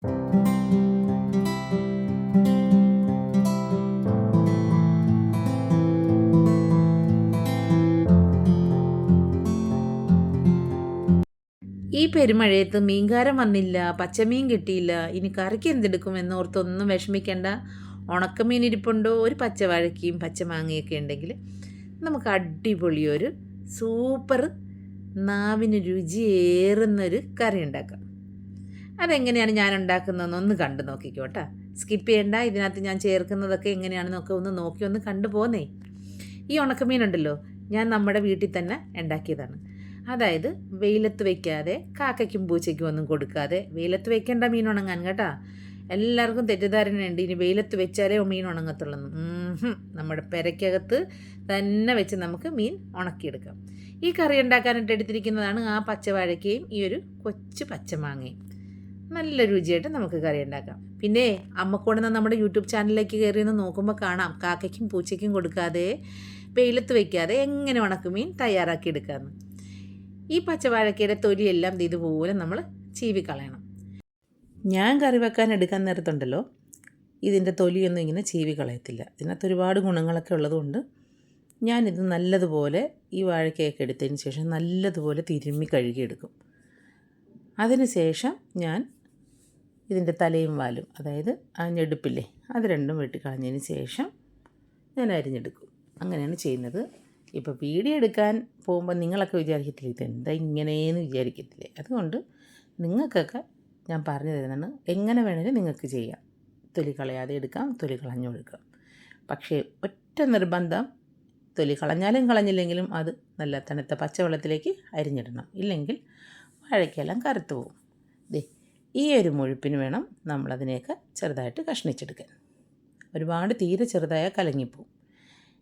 ഈ പെരുമഴയത്ത് മീൻകാരൻ വന്നില്ല, പച്ചമീൻ കിട്ടിയില്ല, ഇനി കറിക്ക് എന്തെടുക്കും എന്നോർത്തൊന്നും വിഷമിക്കേണ്ട. ഉണക്കമീൻ ഇരിപ്പുണ്ടോ, ഒരു പച്ചവാഴക്കയും പച്ചമാങ്ങയൊക്കെ ഉണ്ടെങ്കിൽ നമുക്ക് അടിപൊളിയൊരു സൂപ്പർ നാവിന് രുചിയേറുന്നൊരു കറി ഉണ്ടാക്കാം. അതെങ്ങനെയാണ് ഞാൻ ഉണ്ടാക്കുന്നതെന്ന് ഒന്ന് കണ്ടു നോക്കിക്കോട്ടെ. സ്കിപ്പ് ചെയ്യേണ്ട. ഇതിനകത്ത് ഞാൻ ചേർക്കുന്നതൊക്കെ എങ്ങനെയാണെന്നൊക്കെ ഒന്ന് നോക്കി ഒന്ന് കണ്ടു പോന്നേ. ഈ ഉണക്കമീനുണ്ടല്ലോ, ഞാൻ നമ്മുടെ വീട്ടിൽ തന്നെ ഉണ്ടാക്കിയതാണ്. അതായത് വെയിലത്ത് വയ്ക്കാതെ, കാക്കയ്ക്കും പൂച്ചയ്ക്കും ഒന്നും കൊടുക്കാതെ. വെയിലത്ത് വെക്കേണ്ട മീൻ ഉണങ്ങാൻ കേട്ടോ. എല്ലാവർക്കും തെറ്റിദ്ധാരണയുണ്ട് ഇനി വെയിലത്ത് വെച്ചാലേ മീൻ ഉണങ്ങത്തുള്ളൂ. നമ്മുടെ പെരയ്ക്കകത്ത് തന്നെ വെച്ച് നമുക്ക് മീൻ ഉണക്കിയെടുക്കാം. ഈ കറി ഉണ്ടാക്കാനായിട്ട് എടുത്തിരിക്കുന്നതാണ് ആ പച്ചവാഴയ്ക്കയും ഈ ഒരു കൊച്ചു പച്ചമാങ്ങയും. നല്ല രുചിയായിട്ട് നമുക്ക് കറി ഉണ്ടാക്കാം. പിന്നെ അമ്മക്കൂടെ നമ്മുടെ യൂട്യൂബ് ചാനലിലേക്ക് കയറി ഒന്ന് നോക്കുമ്പോൾ കാണാം, കാക്കയ്ക്കും പൂച്ചയ്ക്കും കൊടുക്കാതെ വെയിലത്ത് വയ്ക്കാതെ എങ്ങനെ ഉണക്കുമീൻ തയ്യാറാക്കി എടുക്കാമെന്ന്. ഈ പച്ചവാഴക്കയുടെ തൊലിയെല്ലാം ഇതുപോലെ നമ്മൾ ചീവിക്കളയണം. ഞാൻ കറി വെക്കാൻ എടുക്കാൻ നേരത്തുണ്ടല്ലോ, ഇതിൻ്റെ തൊലിയൊന്നും ഇങ്ങനെ ചീവിക്കളയത്തില്ല. ഇതിനകത്ത് ഒരുപാട് ഗുണങ്ങളൊക്കെ ഉള്ളതുകൊണ്ട് ഞാനിത് നല്ലതുപോലെ ഈ വാഴക്കയൊക്കെ എടുത്തതിന് ശേഷം നല്ലതുപോലെ തിരുമ്മി കഴുകിയെടുക്കും. അതിന് ശേഷം ഞാൻ ഇതിൻ്റെ തലയും വാലും, അതായത് ആ ഞെടുപ്പില്ലേ, അത് രണ്ടും വെട്ടിക്കളഞ്ഞതിന് ശേഷം ഞാൻ അരിഞ്ഞെടുക്കും. അങ്ങനെയാണ് ചെയ്യുന്നത്. ഇപ്പോൾ വീഡിയോ എടുക്കാൻ പോകുമ്പോൾ നിങ്ങളൊക്കെ വിചാരിക്കത്തില്ലേ ഇതെന്താ ഇങ്ങനെയെന്ന് വിചാരിക്കത്തില്ലേ. അതുകൊണ്ട് നിങ്ങൾക്കൊക്കെ ഞാൻ പറഞ്ഞു തരുന്നതാണ്. എങ്ങനെ വേണമെങ്കിലും നിങ്ങൾക്ക് ചെയ്യാം. തൊലി കളയാതെ എടുക്കാം, തൊലി കളഞ്ഞു കൊടുക്കാം. പക്ഷേ ഒറ്റ നിർബന്ധം, തൊലി കളഞ്ഞാലും കളഞ്ഞില്ലെങ്കിലും അത് നല്ല തണുത്ത പച്ചവെള്ളത്തിലേക്ക് അരിഞ്ഞിടണം. ഇല്ലെങ്കിൽ വാഴയ്ക്കെല്ലാം കറുത്തു പോകും. ഈ ഒരു മുഴുപ്പിന് വേണം നമ്മളതിനെയൊക്കെ ചെറുതായിട്ട് കഷ്ണിച്ചെടുക്കാൻ. ഒരുപാട് തീരെ ചെറുതായ കലങ്ങിപ്പോവും.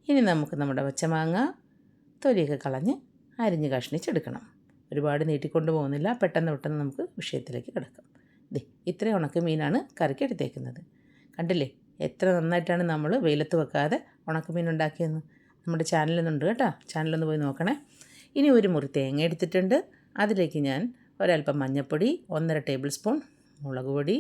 ഇനി നമുക്ക് നമ്മുടെ പച്ചമാങ്ങ തൊലിയൊക്കെ കളഞ്ഞ് അരിഞ്ഞ് കഷ്ണിച്ചെടുക്കണം. ഒരുപാട് നീട്ടിക്കൊണ്ട് പോകുന്നില്ല, പെട്ടെന്ന് നമുക്ക് വിഷയത്തിലേക്ക് കിടക്കാം. ഇത്രയും ഉണക്കമീനാണ് കറിക്ക് എടുത്തേക്കുന്നത്. കണ്ടില്ലേ എത്ര നന്നായിട്ടാണ് നമ്മൾ വെയിലത്ത് വെക്കാതെ ഉണക്കമീൻ ഉണ്ടാക്കിയെന്ന്. നമ്മുടെ ചാനലിലുണ്ട് കേട്ടോ, ചാനലൊന്ന് പോയി നോക്കണേ. ഇനി ഒരു മുറി തേങ്ങ എടുത്തിട്ടുണ്ട്. അതിലേക്ക് ഞാൻ ഒരൽപ്പം മഞ്ഞൾപ്പൊടി, 1.5 ടേബിൾ സ്പൂൺ മുളക് പൊടി,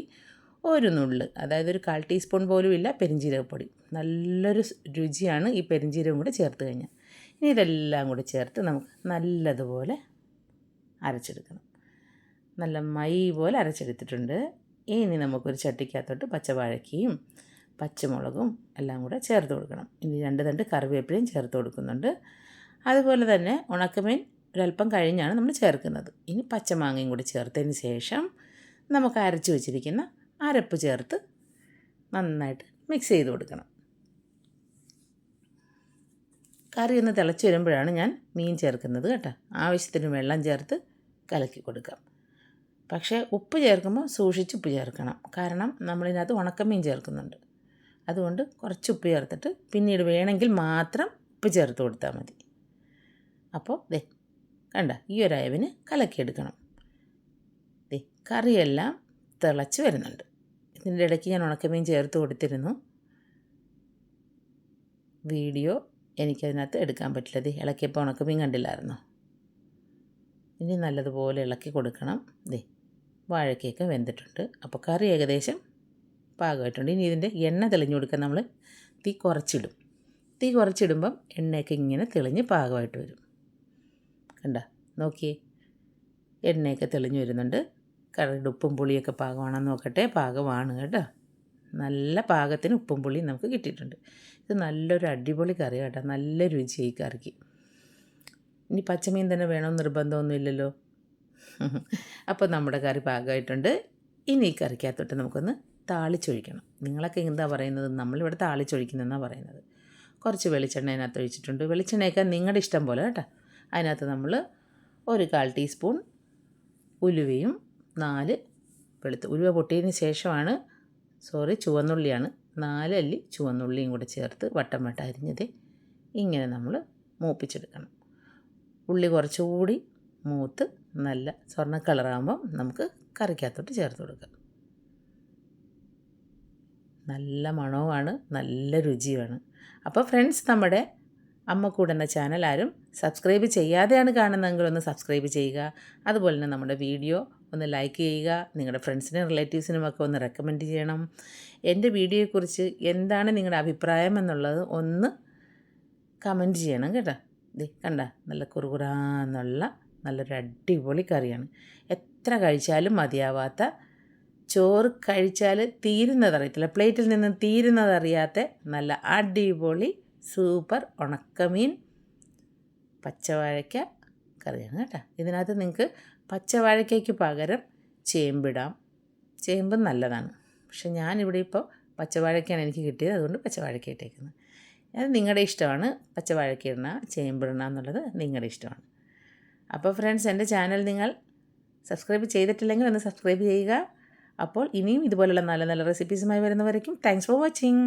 ഒരു നുള്ള്, അതായത് ഒരു 1/4 ടീസ്പൂൺ പോലും ഇല്ല, പെരിഞ്ജീരകപ്പൊടി. നല്ലൊരു രുചിയാണ് ഈ പെരിഞ്ജീരകം കൂടെ ചേർത്ത് കഴിഞ്ഞാൽ. ഇനി ഇതെല്ലാം കൂടി ചേർത്ത് നമുക്ക് നല്ലതുപോലെ അരച്ചെടുക്കണം. നല്ല മൈ പോലെ അരച്ചെടുത്തിട്ടുണ്ട്. ഇനി നമുക്കൊരു ചട്ടിക്കകത്തോട്ട് പച്ചവാഴക്കയും പച്ചമുളകും എല്ലാം കൂടെ ചേർത്ത് കൊടുക്കണം. ഇനി 2 തണ്ട് കറിവേപ്പിലയും ചേർത്ത് കൊടുക്കുന്നുണ്ട്. അതുപോലെ തന്നെ ഉണക്കമീൻ ഒരല്പം കഴിഞ്ഞാണ് നമ്മൾ ചേർക്കുന്നത്. ഇനി പച്ചമാങ്ങയും കൂടി ചേർത്തതിന് ശേഷം നമുക്ക് അരച്ച് വെച്ചിരിക്കുന്ന അരപ്പ് ചേർത്ത് നന്നായിട്ട് മിക്സ് ചെയ്ത് കൊടുക്കണം. കറി ഒന്ന് തിളച്ച് വരുമ്പോഴാണ് ഞാൻ മീൻ ചേർക്കുന്നത് കേട്ടോ. ആവശ്യത്തിന് വെള്ളം ചേർത്ത് കലക്കി കൊടുക്കാം. പക്ഷേ ഉപ്പ് ചേർക്കുമ്പോൾ സൂക്ഷിച്ച് ഉപ്പ് ചേർക്കണം. കാരണം നമ്മളിതിനകത്ത് ഉണക്കമീൻ ചേർക്കുന്നുണ്ട്. അതുകൊണ്ട് കുറച്ച് ഉപ്പ് ചേർത്തിട്ട് പിന്നീട് വേണമെങ്കിൽ മാത്രം ഉപ്പ് ചേർത്ത് കൊടുത്താൽ മതി. അപ്പോൾ കണ്ട ഈ ഒരു അയവിന് കലക്കിയെടുക്കണം. കറിയെല്ലാം തിളച്ച് വരുന്നുണ്ട്. ഇതിൻ്റെ ഇടയ്ക്ക് ഞാൻ ഉണക്കമീൻ ചേർത്ത് കൊടുത്തിരുന്നു. വീഡിയോ എനിക്കതിനകത്ത് എടുക്കാൻ പറ്റില്ല. ഇളക്കിയപ്പോൾ ഉണക്കമീൻ കണ്ടില്ലായിരുന്നോ. ഇനി നല്ലതുപോലെ ഇളക്കി കൊടുക്കണം. വാഴക്കയൊക്കെ വെന്തിട്ടുണ്ട്. അപ്പോൾ കറി ഏകദേശം പാകമായിട്ടുണ്ട്. ഇനി ഇതിൻ്റെ എണ്ണ തെളിഞ്ഞു കൊടുക്കാൻ നമ്മൾ തീ കുറച്ചിടും. തീ കുറച്ചിടുമ്പം എണ്ണയൊക്കെ ഇങ്ങനെ തെളിഞ്ഞ് പാകമായിട്ട് വരും. കണ്ട നോക്കിയേ, എണ്ണയൊക്കെ തെളിഞ്ഞു വരുന്നുണ്ട്. കറിയുടെ ഉപ്പും പുളിയൊക്കെ പാകമാണെന്ന് നോക്കട്ടെ. പാകമാണ് കേട്ടോ. നല്ല പാകത്തിന് ഉപ്പും പുളിയും നമുക്ക് കിട്ടിയിട്ടുണ്ട്. ഇത് നല്ലൊരു അടിപൊളി കറി കേട്ടോ. നല്ല രുചിയായി കറിക്ക്. ഇനി പച്ചമീൻ തന്നെ വേണമെന്ന് നിർബന്ധമൊന്നുമില്ലല്ലോ. അപ്പോൾ നമ്മുടെ കറി പാകമായിട്ടുണ്ട്. ഇനി ഈ കറിക്കകത്തോട്ട് നമുക്കൊന്ന് താളിച്ചൊഴിക്കണം. നിങ്ങളൊക്കെ എന്താ പറയുന്നത്? നമ്മളിവിടെ താളിച്ചൊഴിക്കുന്നതെന്നാണ് പറയുന്നത്. കുറച്ച് വെളിച്ചെണ്ണ അതിനകത്ത് ഒഴിച്ചിട്ടുണ്ട്. വെളിച്ചെണ്ണയൊക്കെ നിങ്ങളുടെ ഇഷ്ടം പോലെ കേട്ടോ. അതിനകത്ത് നമ്മൾ ഒരു 1/4 ടീസ്പൂൺ ഉലുവയും 4 ഉലുവ പൊട്ടിയതിന് ശേഷമാണ്, ചുവന്നുള്ളിയാണ്, 4 അല്ലി ചുവന്നുള്ളിയും കൂടെ ചേർത്ത് വട്ടം അരിഞ്ഞത് ഇങ്ങനെ നമ്മൾ മൂപ്പിച്ചെടുക്കണം. ഉള്ളി കുറച്ചുകൂടി മൂത്ത് നല്ല സ്വർണ്ണ കളറാകുമ്പം നമുക്ക് കറിക്കകത്തോട്ട് ചേർത്ത് കൊടുക്കാം. നല്ല മണവുമാണ്, നല്ല രുചിയുമാണ്. അപ്പോൾ ഫ്രണ്ട്സ്, നമ്മുടെ അമ്മക്കൂടെ എന്ന ചാനൽ ആരും സബ്സ്ക്രൈബ് ചെയ്യാതെയാണ് കാണുന്നതെങ്കിൽ ഒന്ന് സബ്സ്ക്രൈബ് ചെയ്യുക. അതുപോലെ തന്നെ നമ്മുടെ വീഡിയോ ഒന്ന് ലൈക്ക് ചെയ്യുക. നിങ്ങളുടെ ഫ്രണ്ട്സിനും റിലേറ്റീവ്സിനുമൊക്കെ ഒന്ന് റെക്കമെൻഡ് ചെയ്യണം. എൻ്റെ വീഡിയോയെക്കുറിച്ച് എന്താണ് നിങ്ങളുടെ അഭിപ്രായം എന്നുള്ളത് ഒന്ന് കമൻറ്റ് ചെയ്യണം കേട്ടോ. കണ്ട നല്ല കുറുകുറാന്നുള്ള നല്ലൊരു അടിപൊളി കറിയാണ്. എത്ര കഴിച്ചാലും മതിയാവാത്ത, ചോറ് കഴിച്ചാൽ തീരുന്നതറിയത്തില്ല, പ്ലേറ്റിൽ നിന്ന് തീരുന്നതറിയാത്ത നല്ല അടിപൊളി സൂപ്പർ ഉണക്കമീൻ പച്ചവാഴയ്ക്ക കറിയാണ് കേട്ടോ. ഇതിനകത്ത് നിങ്ങൾക്ക് പച്ചവാഴയ്ക്കയ്ക്ക് പകരം ചേമ്പിടാം. ചേമ്പും നല്ലതാണ്. പക്ഷെ ഞാനിവിടെ ഇപ്പോൾ പച്ചവാഴയ്ക്കാണ് എനിക്ക് കിട്ടിയത്, അതുകൊണ്ട് പച്ചവാഴയ്ക്ക ഇട്ടേക്കുന്നത്. അത് നിങ്ങളുടെ ഇഷ്ടമാണ്. പച്ചവാഴയ്ക്ക ഇടണ ചേമ്പിടണ എന്നുള്ളത് നിങ്ങളുടെ ഇഷ്ടമാണ്. അപ്പോൾ ഫ്രണ്ട്സ്, എൻ്റെ ചാനൽ നിങ്ങൾ സബ്സ്ക്രൈബ് ചെയ്തിട്ടില്ലെങ്കിൽ ഒന്ന് സബ്സ്ക്രൈബ് ചെയ്യുക. അപ്പോൾ ഇനിയും ഇതുപോലുള്ള നല്ല നല്ല റെസിപ്പീസുമായി വരുന്നവരേക്കും താങ്ക്സ് ഫോർ വാച്ചിങ്.